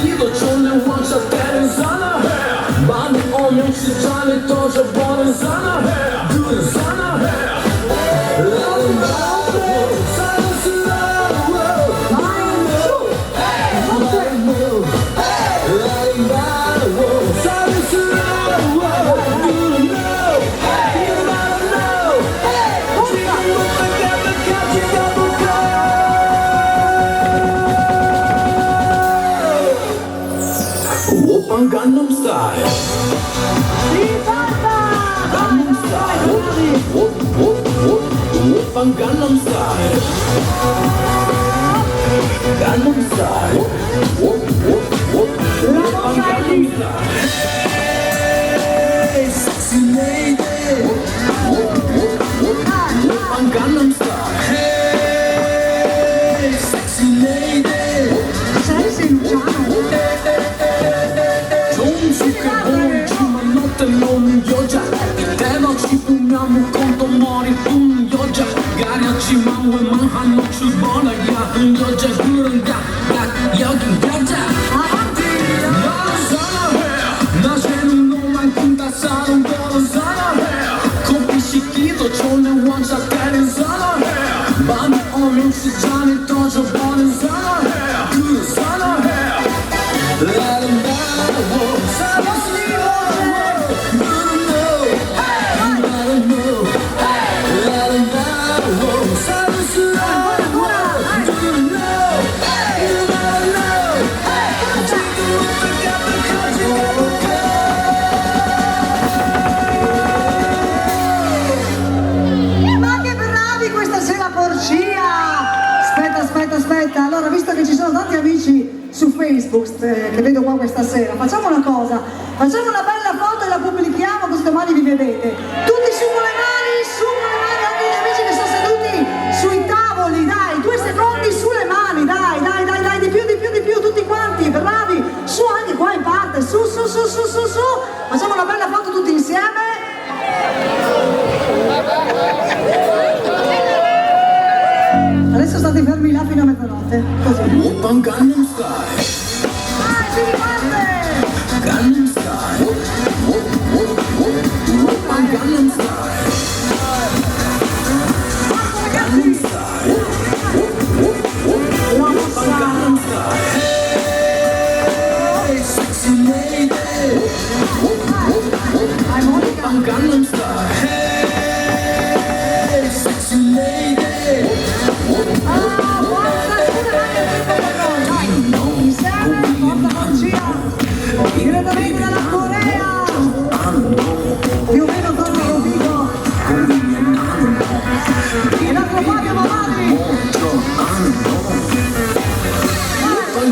기도 좋네 왕자 때는 사나해 많이 오면 시간이 떠져 버는 사나해 그는 사나해 오빤 강남 스타일 강남 스타일 오빤 강남 스타일 강남 스타일 오빤 강남 스타일 Hey sexy lady 오빤 강남 스타일 Hey sexy lady 보이지만 너 때문에 여자 대낮이 보면 묶어도 머리 뿜는 여자 가렸지만 웬만한 노출 번호야 여자 그런가 여긴 여자 너는 사랑해 낮에는 너만큼 다 사는 거는 사랑해 커피 시키도 좋네 왕자 때린 사랑해 밤이 오면 시간이 떠져버린 사랑해 그 사랑해 아름다워 Aspetta, allora visto che ci sono tanti amici su Facebook che vedo qua questa sera, facciamo una cosa, facciamo una bella foto e la pubblichiamo così domani vi vedete. Tutti su con le mani, anche gli amici che sono seduti sui tavoli, dai, 2 secondi sulle mani, dai, di più, tutti quanti, bravi, su anche qua in parte, su, facciamo una bella foto tutti insieme. Adesso state fermi là fino a mezzanotte, così. Open Gangnam Style. Dai, si riparte! Gangnam Style. Open Gangnam Style. Gangnam Style. Open Gangnam Style. Hey, sexy lady. Open Gangnam Style. Hey, sexy lady. Direttamente dalla Corea, più o meno torno lo dico, e l'altro Fabio Mamadri,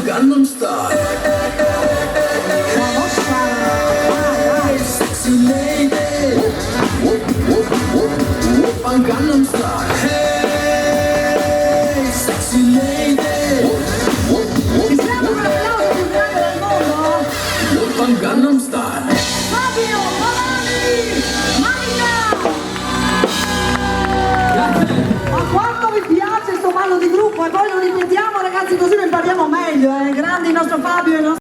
Gangnam Style. la mossa, Sexy lady. Gangnam Style. Hey, sexy lady. ci siamo con l'applauso più grande del mondo? Gangnam Style. Fabio Mamadri, ma quanto mi piace sto ballo di gruppo e poi lo ripetiamo ragazzi così lo impariamo meglio, grandi il nostro Fabio e il nostro